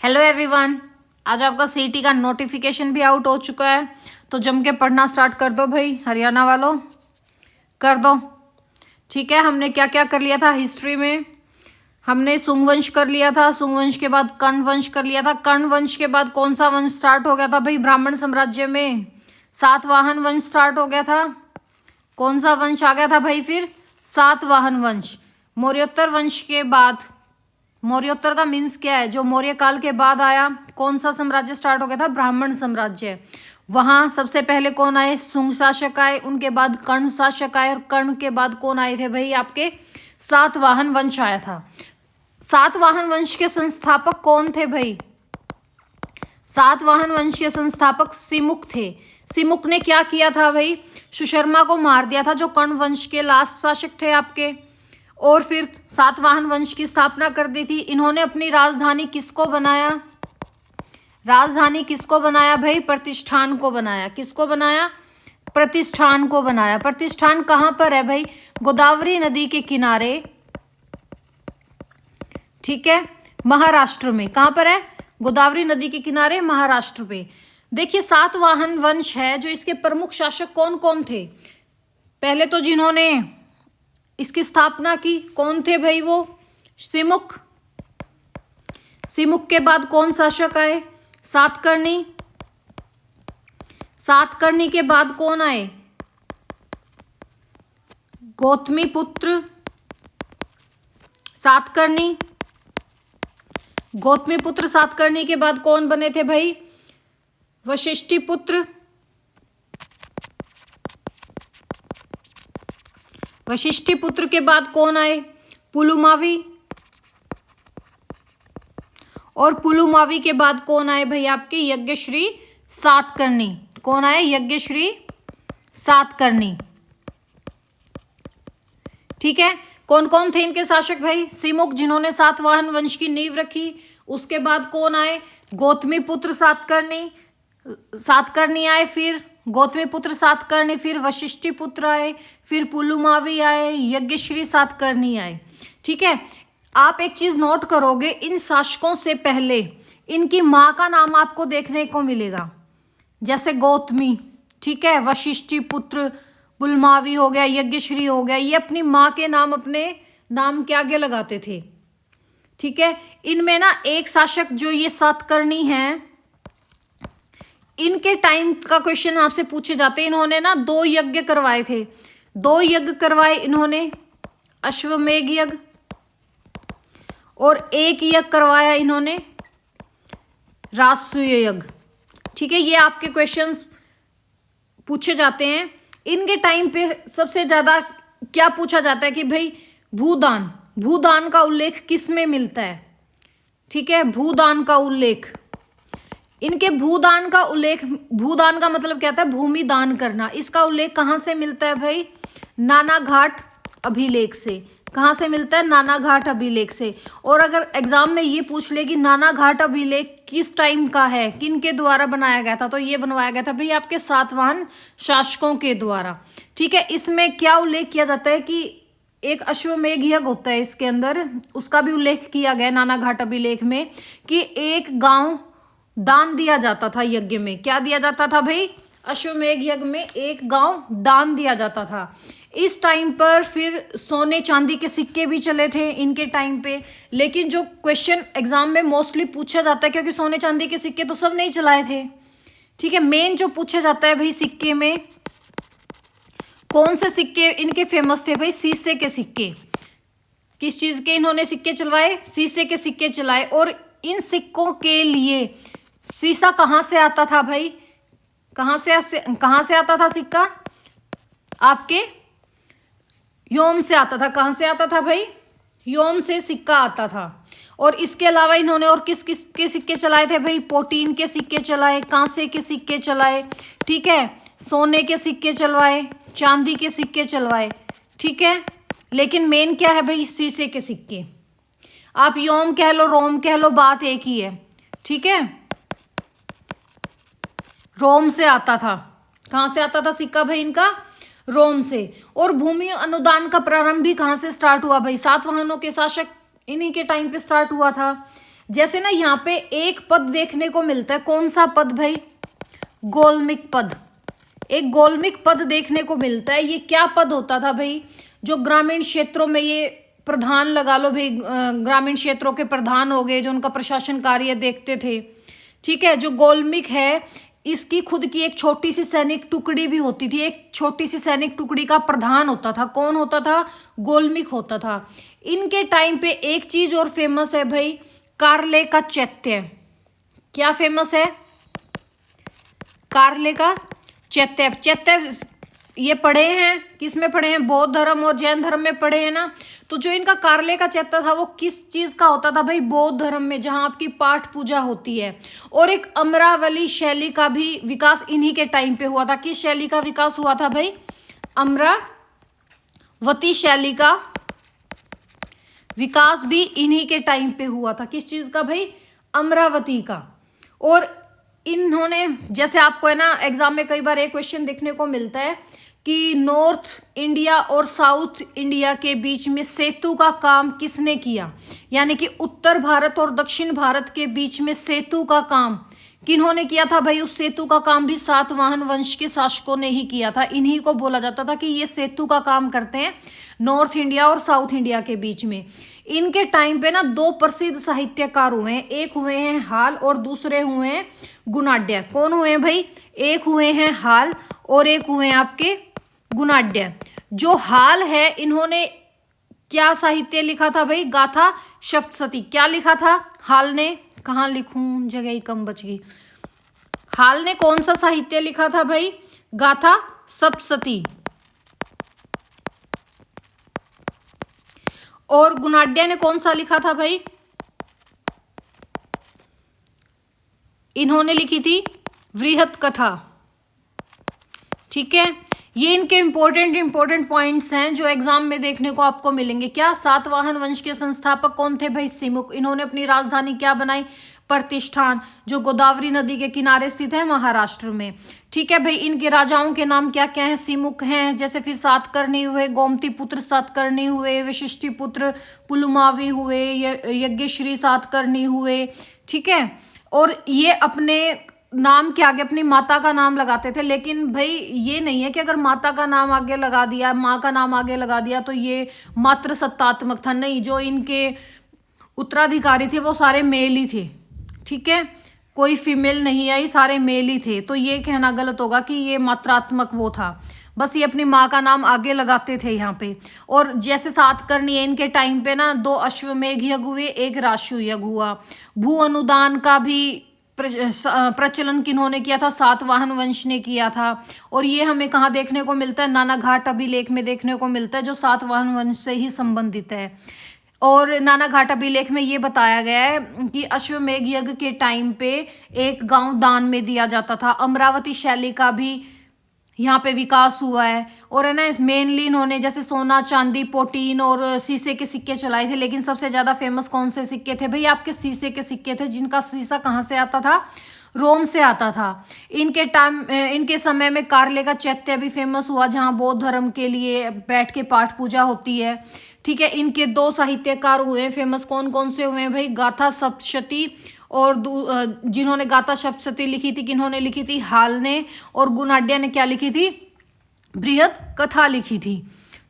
Hello everyone. आज आपका CET का नोटिफिकेशन भी आउट हो चुका है, तो जम के पढ़ना स्टार्ट कर दो भाई, हरियाणा वालों कर दो। ठीक है, हमने क्या क्या कर लिया था हिस्ट्री में। हमने सुंग वंश कर लिया था, सुंग वंश के बाद कर्ण वंश कर लिया था। कर्ण वंश के बाद कौन सा वंश स्टार्ट हो गया था भाई? ब्राह्मण साम्राज्य में सातवाहन वंश स्टार्ट हो गया था। कौन सा वंश आ गया था भाई फिर? सातवाहन वंश। मौर्योत्तर वंश के बाद, मौर्योत्तर का मीन्स क्या है? जो मौर्य काल के बाद आया, कौन सा साम्राज्य स्टार्ट हो गया था? ब्राह्मण साम्राज्य। वहां सबसे पहले कौन आए? सुंग शासक आए, उनके बाद कर्ण शासक आए, और कर्ण के बाद कौन आए थे भाई? आपके सातवाहन वंश आया था। सातवाहन वंश के संस्थापक कौन थे भाई? सातवाहन वंश के संस्थापक सिमुक थे। सिमुक ने क्या किया था भाई? सुशर्मा को मार दिया था, जो कर्ण वंश के लास्ट शासक थे आपके, और फिर सातवाहन वंश की स्थापना कर दी थी। इन्होंने अपनी राजधानी किसको बनाया? राजधानी किसको बनाया भाई? प्रतिष्ठान को बनाया। किसको बनाया? प्रतिष्ठान को बनाया। प्रतिष्ठान कहां पर है भाई? गोदावरी नदी के किनारे। ठीक है, महाराष्ट्र में। कहां पर है? गोदावरी नदी के किनारे, महाराष्ट्र पे। देखिए, सातवाहन वंश है, जो इसके प्रमुख शासक कौन कौन थे? पहले तो जिन्होंने इसकी स्थापना की, कौन थे भाई? वो सिमुक। सिमुक के बाद कौन शासक आए? सातकर्णी। सातकर्णी के बाद कौन आए? गौतमीपुत्र। सातकर्णी, गौतमीपुत्र सातकर्णी के बाद कौन बने थे भाई? वशिष्ठिपुत्र। वशिष्ठिपुत्र के बाद कौन आए? पुलुमावी। और पुलुमावी के बाद कौन आए भाई? आपके यज्ञश्री सातकर्णी। कौन आए? यज्ञश्री सातकर्णी। ठीक है, कौन कौन थे इनके शासक भाई? सिमुक, जिन्होंने सातवाहन वंश की नींव रखी। उसके बाद कौन आए? गौतमीपुत्र सातकर्णी। सातकर्णी आए, फिर गौतमीपुत्र सातकर्णी, फिर वशिष्ठिपुत्र आए, फिर पुलुमावी आए, यज्ञश्री सातकर्णी आए। ठीक है, आप एक चीज नोट करोगे, इन शासकों से पहले इनकी माँ का नाम आपको देखने को मिलेगा, जैसे गौतमी, ठीक है, वशिष्ठिपुत्र, पुलमावी हो गया, यज्ञश्री हो गया। ये अपनी माँ के नाम अपने नाम के आगे लगाते थे। ठीक है, इनमें ना एक शासक जो ये सातकर्णी हैं, इनके टाइम का क्वेश्चन आपसे पूछे जाते हैं। इन्होंने ना 2 यज्ञ करवाए थे। 2 यज्ञ करवाए इन्होंने, अश्वमेघ यज्ञ, और 1 यज्ञ करवाया इन्होंने राजसूय यज्ञ। ठीक है, ये आपके क्वेश्चंस पूछे जाते हैं। इनके टाइम पे सबसे ज्यादा क्या पूछा जाता है कि भाई भूदान, भूदान का उल्लेख किस में मिलता है? ठीक है, भूदान का उल्लेख, इनके भूदान का उल्लेख, भूदान का मतलब क्या था? भूमि दान करना। इसका उल्लेख कहाँ से मिलता है भाई? नानाघाट अभिलेख से। कहाँ से मिलता है? नानाघाट अभिलेख से। और अगर एग्जाम में ये पूछ ले कि नानाघाट अभिलेख किस टाइम का है, किन के द्वारा बनाया गया था, तो ये बनवाया गया था भाई आपके सातवाहन शासकों के द्वारा। ठीक है, इसमें क्या उल्लेख किया जाता है कि एक अश्वमेघ यज्ञ होता है इसके अंदर, उसका भी उल्लेख किया गया नानाघाट अभिलेख में, कि एक गांव दान दिया जाता था यज्ञ में। क्या दिया जाता था भाई? अश्वमेघ यज्ञ में एक गांव दान दिया जाता था। इस टाइम पर फिर सोने चांदी के सिक्के भी चले थे इनके टाइम पे। लेकिन जो क्वेश्चन एग्जाम में मोस्टली पूछा जाता है, क्योंकि सोने चांदी के सिक्के तो सब नहीं चलाए थे। ठीक है, मेन जो पूछा जाता है भाई सिक्के में, कौन से सिक्के इनके फेमस थे भाई? शीशे के सिक्के। किस चीज के इन्होंने सिक्के चलवाए? शीशे के सिक्के चलाए। और इन सिक्कों के लिए शीशा कहाँ से आता था भाई? कहाँ से आता था सिक्का? आपके योम से आता था। कहाँ से आता था भाई? योम से सिक्का आता था। और इसके अलावा इन्होंने और किस किस के सिक्के चलाए थे भाई? पोटीन के सिक्के चलाए, कांसे के सिक्के चलाए, ठीक है, सोने के सिक्के चलवाए, चांदी के सिक्के चलवाए। ठीक है, लेकिन मेन क्या है भाई? शीशे के सिक्के। आप योम कह लो, रोम कह लो, बात एक ही है। ठीक है, रोम से आता था। कहाँ से आता था सिक्का भाई इनका? रोम से। और भूमि अनुदान का प्रारंभ भी कहाँ से स्टार्ट हुआ भाई? सातवाहनों के शासक इन्हीं के टाइम पे स्टार्ट हुआ था। जैसे ना यहाँ पे एक पद देखने को मिलता है, कौन सा पद भाई? गोल्मिक पद। एक गोल्मिक पद देखने को मिलता है। ये क्या पद होता था भाई? जो ग्रामीण क्षेत्रों में ये प्रधान लगा लो भाई, ग्रामीण क्षेत्रों के प्रधान हो गए जो उनका प्रशासन कार्य देखते थे। ठीक है, जो गोल्मिक है इसकी खुद की एक छोटी सी सैनिक टुकड़ी भी होती थी। एक छोटी सी सैनिक टुकड़ी का प्रधान होता था। कौन होता था? गोल्मिक होता था। इनके टाइम पे एक चीज और फेमस है भाई, कार्ले का चैत्य। क्या फेमस है? कार्ले का चैत्य। चैत्य ये पढ़े हैं, किस में पढ़े हैं? बौद्ध धर्म और जैन धर्म में पढ़े हैं ना। तो जो इनका कार्ले का चैत्य था वो किस चीज का होता था भाई? बौद्ध धर्म में, जहां आपकी पाठ पूजा होती है। और एक अमरावली शैली का भी विकास इन्हीं के टाइम पे हुआ था। किस शैली का विकास हुआ था भाई? अमरावती शैली का विकास भी इन्हीं के टाइम पे हुआ था। किस चीज का भाई? अमरावती का। और इन्होंने, जैसे आपको है ना एग्जाम में कई बार एक क्वेश्चन देखने को मिलता है कि नॉर्थ इंडिया और साउथ इंडिया के बीच में सेतु का काम किसने किया? यानी कि उत्तर भारत और दक्षिण भारत के बीच में सेतु का काम किन्होंने किया था भाई? उस सेतु का काम भी सातवाहन वंश के शासकों ने ही किया था। इन्हीं को बोला जाता था कि ये सेतु का काम करते हैं नॉर्थ इंडिया और साउथ इंडिया के बीच में। इनके टाइम पे ना दो प्रसिद्ध साहित्यकार हुए हैं। एक हुए हैं हाल और दूसरे हुए हैं गुणाढ्य। कौन हुए हैं भाई? एक हुए हैं हाल और एक हुए हैं आपके गुणाढ्य। जो हाल है इन्होंने क्या साहित्य लिखा था भाई? गाथा सप्तशती। क्या लिखा था हाल ने? कहाँ लिखूं, जगह ही कम बच गई। हाल ने कौन सा साहित्य लिखा था भाई? गाथा सप्तशती। और गुणाढ्य ने कौन सा लिखा था भाई? इन्होंने लिखी थी वृहत कथा। ठीक है, ये इनके इंपॉर्टेंट पॉइंट्स हैं जो एग्जाम में देखने को आपको मिलेंगे। क्या? सातवाहन वंश के संस्थापक कौन थे भाई? सिमुक। इन्होंने अपनी राजधानी क्या बनाई? प्रतिष्ठान, जो गोदावरी नदी के किनारे स्थित है महाराष्ट्र में। ठीक है भाई, इनके राजाओं के नाम क्या क्या हैं? सिमुक हैं, जैसे फिर सातकर्णी हुए, गोमती पुत्र सातकर्णी हुए, वशिष्ठी पुत्र पुलुमावी हुए, यज्ञश्री सातकर्णी हुए। ठीक है, और ये अपने नाम के आगे अपनी माता का नाम लगाते थे। लेकिन भाई ये नहीं है कि अगर माता का नाम आगे लगा दिया, माँ का नाम आगे लगा दिया तो ये मात्र सत्तात्मक था। नहीं, जो इनके उत्तराधिकारी थे वो सारे मेल ही थे। ठीक है, कोई फीमेल नहीं आई, सारे मेल ही थे। तो ये कहना गलत होगा कि ये मात्रात्मक वो था। बस ये अपनी माँ का नाम आगे लगाते थे यहाँ पे। और जैसे सातकर्णी है, इनके टाइम पे ना 2 अश्वमेघ यज्ञ हुए, 1 राशु यज्ञ हुआ। भू अनुदान का भी प्रचलन किन्होंने किया था? सातवाहन वंश ने किया था। और ये हमें कहाँ देखने को मिलता है? नानाघाट अभिलेख में देखने को मिलता है, जो सातवाहन वंश से ही संबंधित है। और नानाघाट अभिलेख में ये बताया गया है कि अश्वमेघ यज्ञ के टाइम पे एक गांव दान में दिया जाता था। अमरावती शैली का भी यहाँ पे विकास हुआ है। और है ना, मेनली इन्होंने जैसे सोना, चांदी, पोटीन और शीशे के सिक्के चलाए थे। लेकिन सबसे ज़्यादा फेमस कौन से सिक्के थे भाई? आपके शीशे के सिक्के थे, जिनका शीशा कहाँ से आता था? रोम से आता था। इनके समय में कार्ले का चैत्य भी फेमस हुआ, जहाँ बौद्ध धर्म के लिए बैठ के पाठ पूजा होती है। ठीक है, इनके 2 साहित्यकार हुए फेमस। कौन कौन से हुए भाई? गाथा सप्तशती। और जिन्होंने गाथा सप्तशती लिखी थी, किन्होंने लिखी थी? हाल ने। और गुणाढ्य ने क्या लिखी थी? बृहत कथा लिखी थी।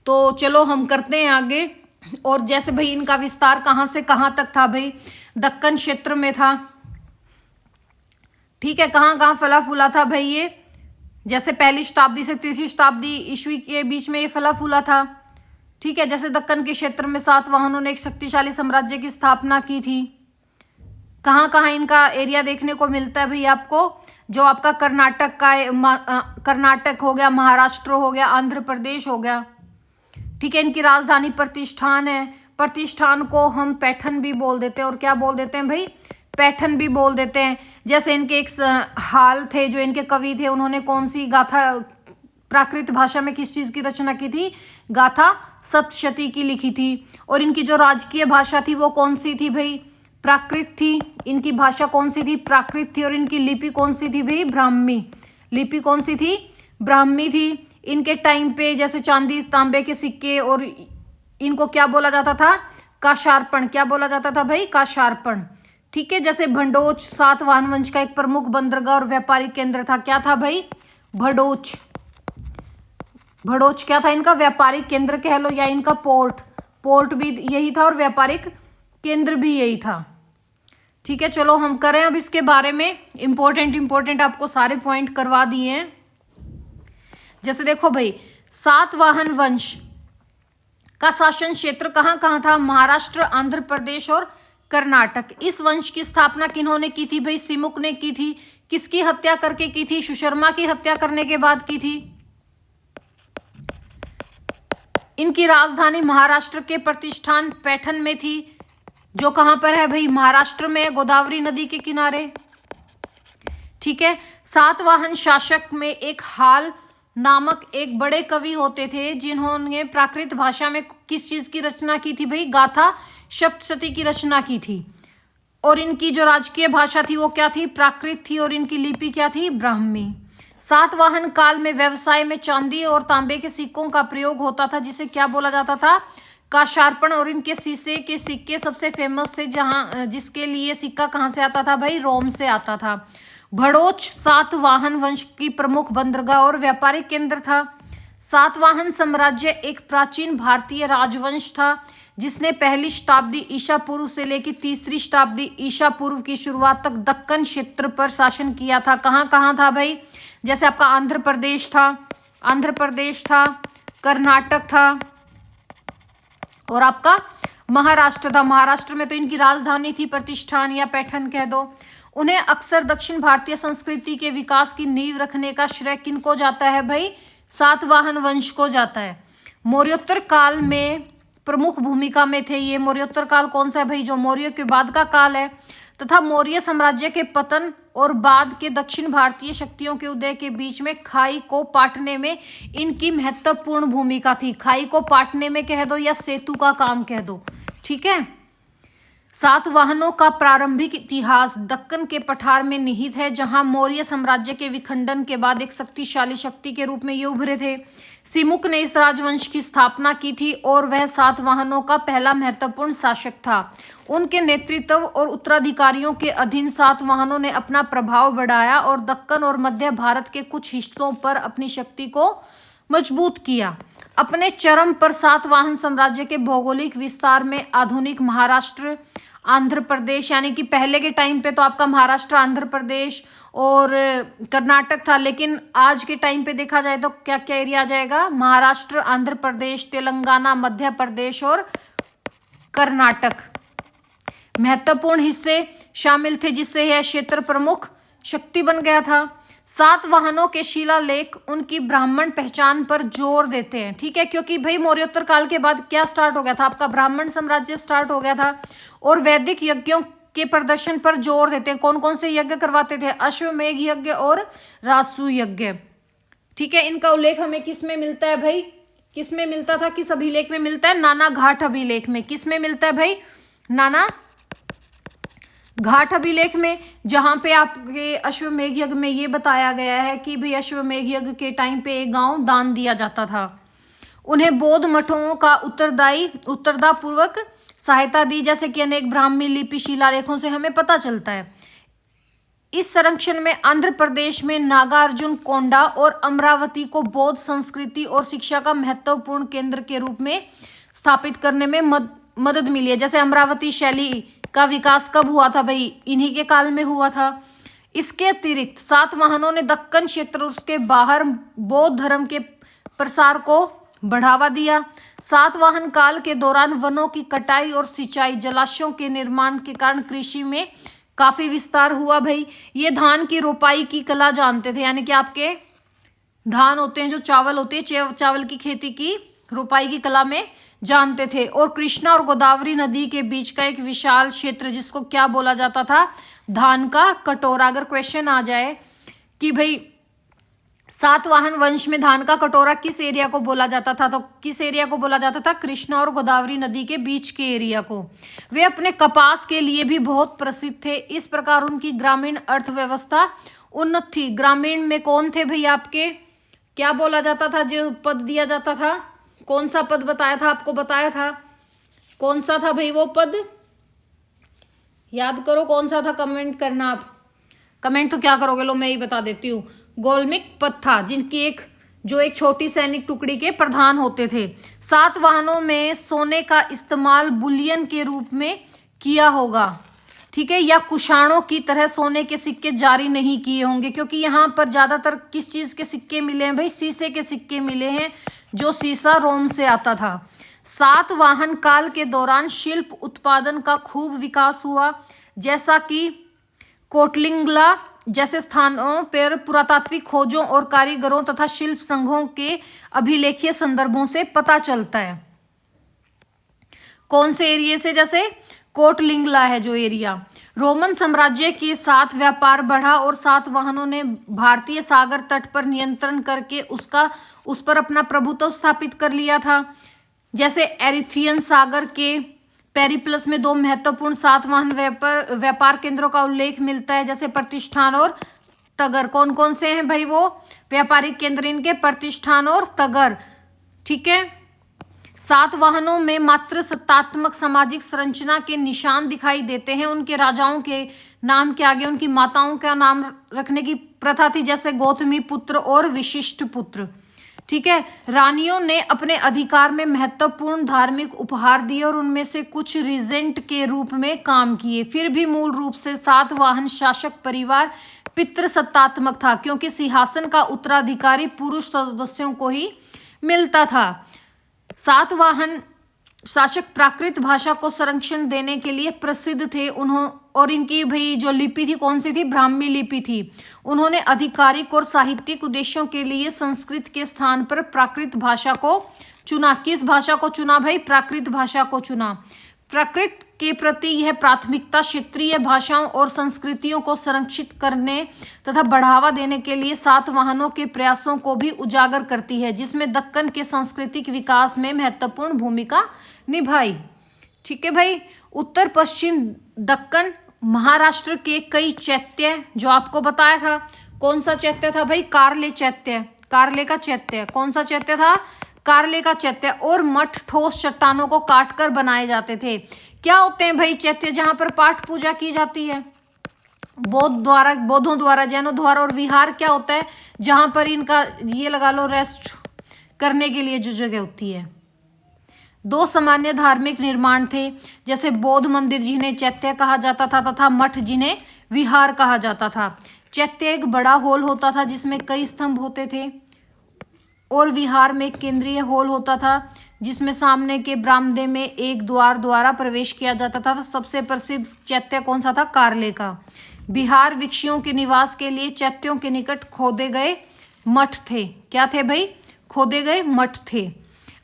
तो चलो हम करते हैं आगे। और जैसे भाई इनका विस्तार कहाँ से कहाँ तक था भाई? दक्कन क्षेत्र में था। ठीक है, कहाँ कहाँ फला फूला था भाई ये? जैसे 1ली शताब्दी से 3री शताब्दी ईस्वी के बीच में ये फला फूला था। ठीक है, जैसे दक्कन के क्षेत्र में सातवाहनों ने एक शक्तिशाली साम्राज्य की स्थापना की थी। कहाँ कहाँ इनका एरिया देखने को मिलता है भाई आपको? जो आपका कर्नाटक का, कर्नाटक हो गया, महाराष्ट्र हो गया, आंध्र प्रदेश हो गया। ठीक है, इनकी राजधानी प्रतिष्ठान है। प्रतिष्ठान को हम पैठन भी बोल देते हैं। और क्या बोल देते हैं भाई? पैठन भी बोल देते हैं। जैसे इनके एक हाल थे, जो इनके कवि थे, उन्होंने कौन सी गाथा प्राकृत भाषा में किस चीज की रचना की थी? गाथा सप्तशती की लिखी थी। और इनकी जो राजकीय भाषा थी वो कौन सी थी भाई? प्राकृत थी। इनकी भाषा कौन सी थी? प्राकृत थी। और इनकी लिपि कौन सी थी भाई? ब्राह्मी। लिपि कौन सी थी? ब्राह्मी थी। इनके टाइम पे जैसे चांदी, तांबे के सिक्के, और इनको क्या बोला जाता था? काशार्पण। क्या बोला जाता था भाई? काशार्पण। ठीक है। जैसे भंडोच सातवाहन वंश का एक प्रमुख बंदरगाह और व्यापारिक केंद्र था। क्या था भाई? भड़ोच। भड़ोच क्या था? इनका व्यापारिक केंद्र कह लो या इनका पोर्ट भी यही था और व्यापारिक केंद्र भी यही था। ठीक है, चलो हम करें अब इसके बारे में। इंपॉर्टेंट आपको सारे पॉइंट करवा दिए हैं। जैसे देखो भाई, सातवाहन वंश का शासन क्षेत्र कहाँ कहाँ था? महाराष्ट्र, आंध्र प्रदेश और कर्नाटक। इस वंश की स्थापना किन्होंने की थी भाई? सिमुक ने की थी। किसकी हत्या करके की थी? सुशर्मा की हत्या करने के बाद की थी। इनकी राजधानी महाराष्ट्र के प्रतिष्ठान पैठण में थी, जो कहां पर है भाई? महाराष्ट्र में, गोदावरी नदी के किनारे। ठीक है। सातवाहन शासक में एक हाल नामक एक बड़े कवि होते थे, जिन्होंने प्राकृत भाषा में किस चीज की रचना की थी भाई? गाथा सप्तशती की रचना की थी। और इनकी जो राजकीय भाषा थी वो क्या थी? प्राकृत थी। और इनकी लिपि क्या थी? ब्राह्मी। सातवाहन काल में व्यवसाय में चांदी और तांबे के सिक्कों का प्रयोग होता था, जिसे क्या बोला जाता था? काशार्पण। और इनके शीशे के सिक्के सबसे फेमस थे, जिसके लिए सिक्का कहाँ से आता था भाई? रोम से आता था। भड़ोच सातवाहन वंश की प्रमुख बंदरगाह और व्यापारिक केंद्र था। सातवाहन साम्राज्य एक प्राचीन भारतीय राजवंश था, जिसने पहली शताब्दी ईसा पूर्व से लेकर तीसरी शताब्दी ईसा पूर्व की शुरुआत तक दक्कन क्षेत्र पर शासन किया था। कहाँ कहाँ था भाई? जैसे आपका आंध्र प्रदेश था, कर्नाटक था और आपका महाराष्ट्र था। महाराष्ट्र में तो इनकी राजधानी थी प्रतिष्ठान या पैठण कह दो। उन्हें अक्सर दक्षिण भारतीय संस्कृति के विकास की नींव रखने का श्रेय किनको जाता है भाई? सातवाहन वंश को जाता है। मौर्योत्तर काल में प्रमुख भूमिका में थे ये। मौर्योत्तर काल कौन सा है भाई? जो मौर्य के बाद का काल है, तथा मौर्य साम्राज्य के पतन और बाद के दक्षिण भारतीय शक्तियों के उदय के बीच में खाई को पाटने में इनकी महत्वपूर्ण भूमिका थी। खाई को पाटने में कह दो या सेतु का काम कह दो। ठीक है। सातवाहनों का प्रारंभिक इतिहास दक्कन के पठार में निहित है, जहां मौर्य साम्राज्य के विखंडन के बाद एक शक्तिशाली शक्ति के रूप में ये उभरे थे। सिमुक ने इस राजवंश की स्थापना की थी और वह सातवाहनों का पहला महत्वपूर्ण शासक था। उनके नेतृत्व और उत्तराधिकारियों के अधीन सातवाहनों ने अपना प्रभाव बढ़ाया और दक्कन और मध्य भारत के कुछ हिस्सों पर अपनी शक्ति को मजबूत किया। अपने चरम पर सातवाहन साम्राज्य के भौगोलिक विस्तार में आधुनिक महाराष्ट्र, आंध्र प्रदेश, यानी कि पहले के टाइम पे तो आपका महाराष्ट्र, आंध्र प्रदेश और कर्नाटक था, लेकिन आज के टाइम पे देखा जाए तो क्या क्या एरिया आ जाएगा? महाराष्ट्र, आंध्र प्रदेश, तेलंगाना, मध्य प्रदेश और कर्नाटक महत्वपूर्ण हिस्से शामिल थे, जिससे यह क्षेत्र प्रमुख शक्ति बन गया था। सातवाहनों के शिलालेख उनकी ब्राह्मण पहचान पर जोर देते हैं। ठीक है, क्योंकि भाई मौर्योत्तर काल के बाद क्या स्टार्ट हो गया था? आपका ब्राह्मण साम्राज्य स्टार्ट हो गया था और वैदिक यज्ञों के प्रदर्शन पर जोर देते हैं। कौन कौन से यज्ञ करवाते थे? अश्वमेध यज्ञ और रासु यज्ञ। ठीक है, इनका उल्लेख हमें किस में मिलता है भाई? किस में मिलता था? किस अभिलेख में मिलता है? नाना घाट अभिलेख में। किस में मिलता है भाई? नाना घाट अभिलेख में, जहां पे आपके अश्वमेध यज्ञ में ये बताया गया है कि भाई अश्वमेध यज्ञ के टाइम पे एक गांव दान दिया जाता था। उन्हें बौद्ध मठों का उत्तरदा पूर्वक सहायता दी, जैसे कि अनेक ब्राह्मी लिपि शिलालेखों से हमें पता चलता है। इस संरक्षण में आंध्र प्रदेश में नागार्जुन कोंडा और अमरावती को बौद्ध संस्कृति और शिक्षा का महत्वपूर्ण केंद्र के रूप में स्थापित करने में मदद मिली है। जैसे अमरावती शैली का विकास कब हुआ था भाई? इन्हीं के काल में हुआ था। इसके अतिरिक्त सातवाहनों ने दक्कन क्षेत्र और उसके बाहर बौद्ध धर्म के प्रसार को बढ़ावा दिया। सातवाहन काल के दौरान वनों की कटाई और सिंचाई, जलाशयों के निर्माण के कारण कृषि में काफी विस्तार हुआ भाई। ये धान की रोपाई की कला जानते थे, यानी कि आपके धान होते हैं जो चावल होते हैं, चावल की खेती की रोपाई की कला में जानते थे। और कृष्णा और गोदावरी नदी के बीच का एक विशाल क्षेत्र, जिसको क्या बोला जाता था? धान का कटोरा। अगर क्वेश्चन आ जाए कि भाई सातवाहन वंश में धान का कटोरा किस एरिया को बोला जाता था, तो किस एरिया को बोला जाता था? कृष्णा और गोदावरी नदी के बीच के एरिया को। वे अपने कपास के लिए भी बहुत प्रसिद्ध थे। इस प्रकार उनकी ग्रामीण अर्थव्यवस्था उन्नत थी। ग्रामीण में कौन थे भाई आपके? क्या बोला जाता था? जो पद दिया जाता था, कौन सा पद बताया था? आपको बताया था कौन सा था भाई वो पद? याद करो कौन सा था, कमेंट करना आप। कमेंट तो क्या करोगे, लो मैं ही बता देती हूँ। गोलमिक पत्था, जिनकी एक छोटी सैनिक टुकड़ी के प्रधान होते थे। सातवाहनों में सोने का इस्तेमाल बुलियन के रूप में किया होगा, ठीक है, या कुषाणों की तरह सोने के सिक्के जारी नहीं किए होंगे, क्योंकि यहाँ पर ज्यादातर किस चीज के सिक्के मिले हैं भाई, शीशे के सिक्के मिले हैं, जो शीशा रोम से आता था। सातवाहन काल के दौरान शिल्प उत्पादन का खूब विकास हुआ, जैसा कि कोटलिंगला जैसे स्थानों पर पुरातात्विक खोजों और कारीगरों तथा शिल्प संघों के अभिलेखीय संदर्भों से पता चलता है। कौन से एरिया से, जैसे कोटलिंगला है जो एरिया। रोमन साम्राज्य के साथ व्यापार बढ़ा और सातवाहनों ने भारतीय सागर तट पर नियंत्रण करके उस पर अपना प्रभुत्व स्थापित कर लिया था। जैसे एरिथ्रियन सागर के पेरिप्लस में 2 महत्वपूर्ण सातवाहन व्यापार केंद्रों का उल्लेख मिलता है, जैसे प्रतिष्ठान और तगर। कौन कौन से हैं भाई वो व्यापारिक केंद्र इनके, प्रतिष्ठान और तगर, ठीक है। सातवाहनों में मात्र सत्तात्मक सामाजिक संरचना के निशान दिखाई देते हैं। उनके राजाओं के नाम के आगे उनकी माताओं का नाम रखने की प्रथा थी, जैसे गौतमी पुत्र और विशिष्ट पुत्र, ठीक है। रानियों ने अपने अधिकार में महत्वपूर्ण धार्मिक उपहार दिए और उनमें से कुछ रीजेंट के रूप में काम किए। फिर भी मूल रूप से सातवाहन शासक परिवार पितृसत्तात्मक था, क्योंकि सिंहासन का उत्तराधिकारी पुरुष सदस्यों को ही मिलता था। सातवाहन शासक प्राकृत भाषा को संरक्षण देने के लिए प्रसिद्ध थे। और इनकी भाई जो लिपि थी कौन सी थी, ब्राह्मी लिपि थी। उन्होंने आधिकारिक और साहित्यिक उद्देश्यों के लिए संस्कृत के स्थान पर प्राकृत भाषा को चुना। किस भाषा को चुना भाई, प्राकृत भाषा को चुना। प्राकृत के प्रति यह प्राथमिकता क्षेत्रीय भाषाओं और संस्कृतियों को संरक्षित करने तथा बढ़ावा देने के लिए सातवाहनों के प्रयासों को भी उजागर करती है, जिसमें दक्कन के सांस्कृतिक विकास में महत्वपूर्ण भूमिका निभाई, ठीक है भाई। उत्तर पश्चिम दक्कन महाराष्ट्र के कई चैत्य, जो आपको बताया था, कौन सा चैत्य था भाई, कारले चैत्य, कारले का चैत्य। कौन सा चैत्य था, कारले का चैत्य। और मठ ठोस चट्टानों को काटकर बनाए जाते थे। क्या होते हैं भाई चैत्य, जहां पर पाठ पूजा की जाती है, बौद्धों द्वारा, जैनों द्वारा। और विहार क्या होता है, जहां पर इनका ये लगा लो रेस्ट करने के लिए जो जगह होती है। 2 सामान्य धार्मिक निर्माण थे, जैसे बौद्ध मंदिर जिन्हें चैत्य कहा जाता था तथा मठ जिन्हें विहार कहा जाता था। चैत्य एक बड़ा हॉल होता था जिसमें कई स्तंभ होते थे, और विहार में एक केंद्रीय हॉल होता था जिसमें सामने के बरामदे में एक द्वार द्वारा प्रवेश किया जाता था। सबसे प्रसिद्ध चैत्य कौन सा था, कारले का। बिहार भिक्षुओं के निवास के लिए चैत्यों के निकट खोदे गए मठ थे। क्या थे भाई, खोदे गए मठ थे।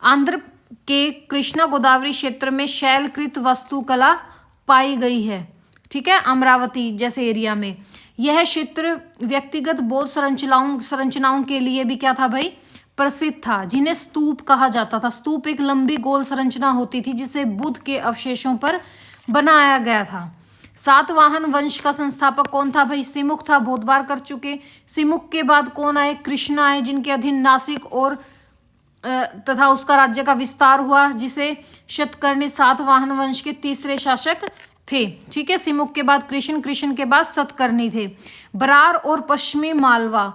आंध्र के कृष्णा गोदावरी क्षेत्र में शैलकृत वास्तुकला पाई गई है, ठीक है, अमरावती जैसे एरिया में। यह क्षेत्र व्यक्तिगत बौद्ध संरचनाओं के लिए भी क्या था भाई, प्रसिद्ध था, जिन्हें स्तूप कहा जाता था। स्तूप एक लंबी गोल संरचना होती थी जिसे बुद्ध के अवशेषों पर बनाया गया था। सातवाहन वंश का संस्थापक कौन था भाई, सिमुक था, बहुत बार कर चुके। सिमुक के बाद कौन आए, कृष्ण आए, जिनके अधीन नासिक और तथा उसका राज्य का विस्तार हुआ, जिसे शतकर्णी सातवाहन वंश के तीसरे शासक थे, ठीक है। सिमुक के बाद कृष्ण के बाद शतकर्णी थे। बरार और पश्चिमी मालवा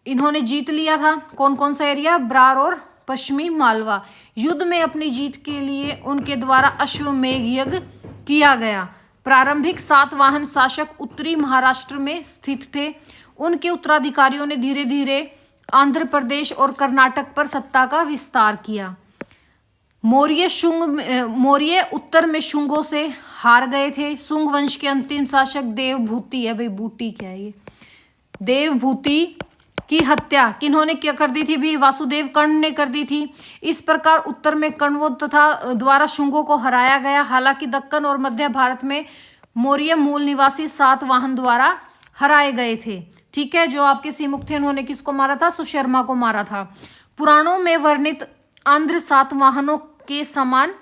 इन्होंने जीत लिया था। कौन कौन सा एरिया, बरार और पश्चिमी मालवा। युद्ध में अपनी जीत के लिए उनके द्वारा अश्वमेध यज्ञ किया गया। प्रारंभिक सातवाहन शासक उत्तरी महाराष्ट्र में स्थित थे। उनके उत्तराधिकारियों ने धीरे धीरे आंध्र प्रदेश और कर्नाटक पर सत्ता का विस्तार किया। मौर्य उत्तर में शुंगों से हार गए थे। शुंग वंश के अंतिम शासक देवभूति है भाई, बूटी क्या है ये, देवभूति की हत्या किन्होंने क्या कर दी थी भी, वासुदेव कर्ण ने कर दी थी। इस प्रकार उत्तर में कण्वों तथा द्वारा शुंगों को हराया गया। हालांकि दक्कन और मध्य भारत में मौर्य मूल निवासी सातवाहन द्वारा हराए गए थे, ठीक है। जो आपके सिमुक थे उन्होंने किसको मारा था, सुशर्मा को मारा था। पुराणों में वर्णित आंध्र सातवाहनों के समान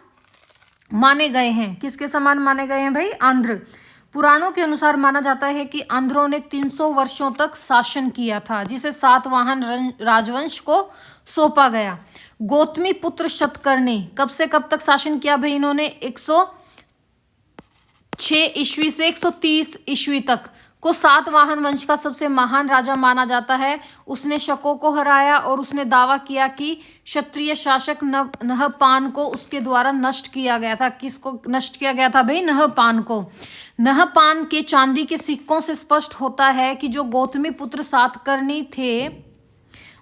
माने गए हैं। किसके समान माने गए हैं भाई, आंध्र। पुराणों के अनुसार माना जाता है कि आंध्रों ने 300 वर्षों तक शासन किया था, जिसे सातवाहन राजवंश को सौंपा गया। गौतमी पुत्र शतकर्णी कब से कब तक शासन किया भाई इन्होंने, 6 ईस्वी से 130 ईस्वी तक को सातवाहन वंश का सबसे महान राजा माना जाता है। उसने शकों को हराया और उसने दावा किया कि क्षत्रिय शासक नहपान को उसके द्वारा नष्ट किया गया था। किसको नष्ट किया गया था भाई? नहपान को। नहपान के चांदी के सिक्कों से स्पष्ट होता है कि जो गौतमी पुत्र सातकर्णी थे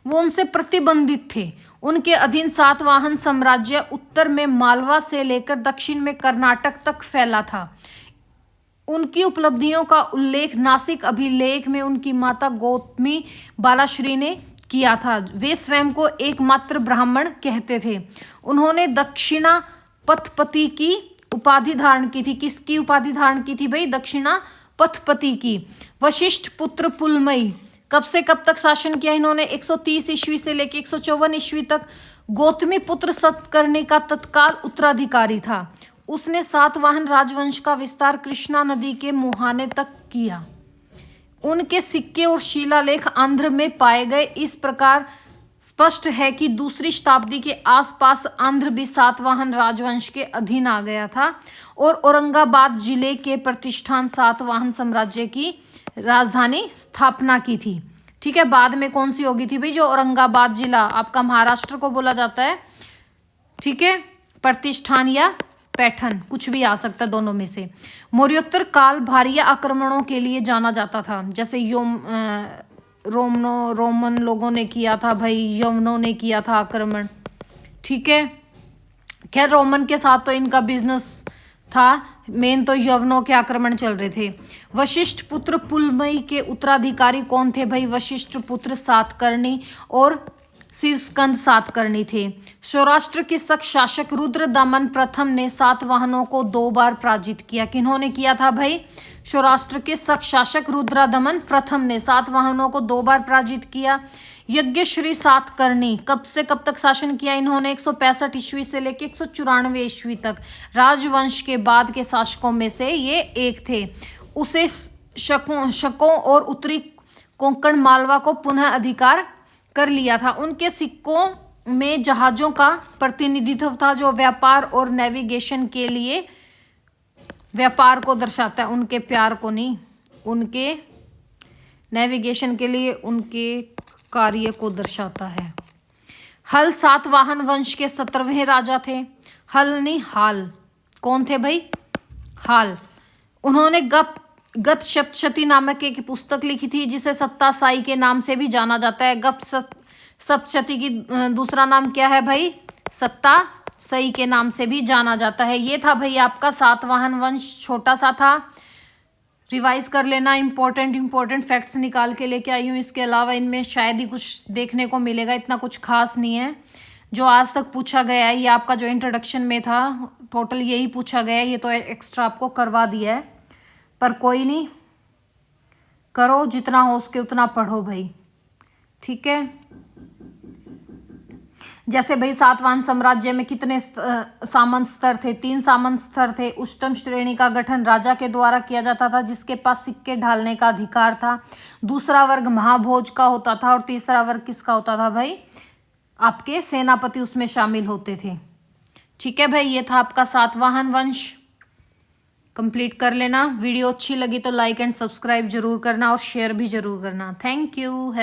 वो उनसे प्रतिबंधित थे। उनके अधीन सातवाहन साम्राज्य उत्तर में मालवा से लेकर दक्षिण में कर्नाटक तक फैला था। उनकी उपलब्धियों का उल्लेख नासिक अभिलेख में उनकी माता गौतमी बालाश्री ने किया था। वे स्वयं को एकमात्र ब्राह्मण कहते थे। उन्होंने दक्षिणा पथपति की उपाधि धारण की थी। किसकी उपाधि धारण की थी भाई? दक्षिणा पथपति की। वशिष्ठ पुत्र पुलमई कब से कब तक शासन किया इन्होंने? 130 ईस्वी से लेकर 154 ईस्वी तक। गौतमी पुत्र सातकर्णी का तत्काल उत्तराधिकारी था। उसने सातवाहन राजवंश का विस्तार कृष्णा नदी के मुहाने तक किया। उनके सिक्के और शिलालेख आंध्र में पाए गए। इस प्रकार स्पष्ट है कि दूसरी शताब्दी के आसपास आंध्र भी सातवाहन राजवंश के अधीन आ गया था और औरंगाबाद जिले के प्रतिष्ठान सातवाहन साम्राज्य की राजधानी स्थापना की थी। ठीक है, बाद में कौन सी होगी थी भाई? जो औरंगाबाद जिला आपका महाराष्ट्र को बोला जाता है। ठीक है, प्रतिष्ठान या पैठन कुछ भी आ सकता है दोनों में से। मौर्योत्तर काल भारी आक्रमणों के लिए जाना जाता था। जैसे रोमन लोगों ने किया था भाई, यवनों ने किया था आक्रमण। ठीक है, खैर रोमन के साथ तो इनका बिजनेस था, मेन तो यवनों के आक्रमण चल रहे थे। वशिष्ठ पुत्र पुलमई के उत्तराधिकारी कौन थे भाई? वशिष्ठ पुत्र सातकर्णी और शिवस्कंद सातकर्णी थे। सौराष्ट्र के शक शासक रुद्रदमन प्रथम ने सातवाहनों को 2 बार पराजित किया। किन्होंने किया था भाई? सौराष्ट्र के शक शासक रुद्रदमन प्रथम ने सातवाहनों को 2 बार पराजित किया। यज्ञश्री सातकर्णी कब से कब तक शासन किया इन्होंने? 165 ईस्वी से लेकर 194 ईस्वी तक। राजवंश के बाद के शासकों में से ये एक थे। उसे शकों और उत्तरी कोंकण मालवा को पुनः अधिकार कर लिया था। उनके सिक्कों में जहाजों का प्रतिनिधित्व था जो व्यापार और नेविगेशन के लिए व्यापार को दर्शाता है, उनके प्यार को नहीं, उनके नेविगेशन के लिए उनके कार्य को दर्शाता है। हल सातवाहन वंश के 17वें राजा थे। हल नहीं, हाल। कौन थे भाई? हाल। उन्होंने गत सप्तशती नामक एक पुस्तक लिखी थी जिसे सत्तासाई के नाम से भी जाना जाता है। गत सप्तशती की दूसरा नाम क्या है भाई? सत्तासाई के नाम से भी जाना जाता है। ये था भाई आपका सातवाहन वंश, छोटा सा था, रिवाइज कर लेना। इंपॉर्टेंट फैक्ट्स निकाल के लेके आई हूँ। इसके अलावा इनमें शायद ही कुछ देखने को मिलेगा, इतना कुछ खास नहीं है। जो आज तक पूछा गया है, ये आपका जो इंट्रोडक्शन में था टोटल यही पूछा गया है। ये तो एक्स्ट्रा आपको करवा दिया है, पर कोई नहीं, करो जितना हो उसके उतना पढ़ो भाई। ठीक है, जैसे भाई सातवाहन साम्राज्य में कितने सामंत स्तर थे? 3 सामंत स्तर थे। उच्चतम श्रेणी का गठन राजा के द्वारा किया जाता था जिसके पास सिक्के ढालने का अधिकार था। दूसरा वर्ग महाभोज का होता था और तीसरा वर्ग किसका होता था भाई? आपके सेनापति उसमें शामिल होते थे। ठीक है भाई, ये था आपका सातवाहन वंश, कंप्लीट कर लेना। वीडियो अच्छी लगी तो लाइक एंड सब्सक्राइब जरूर करना और शेयर भी जरूर करना। Thank you.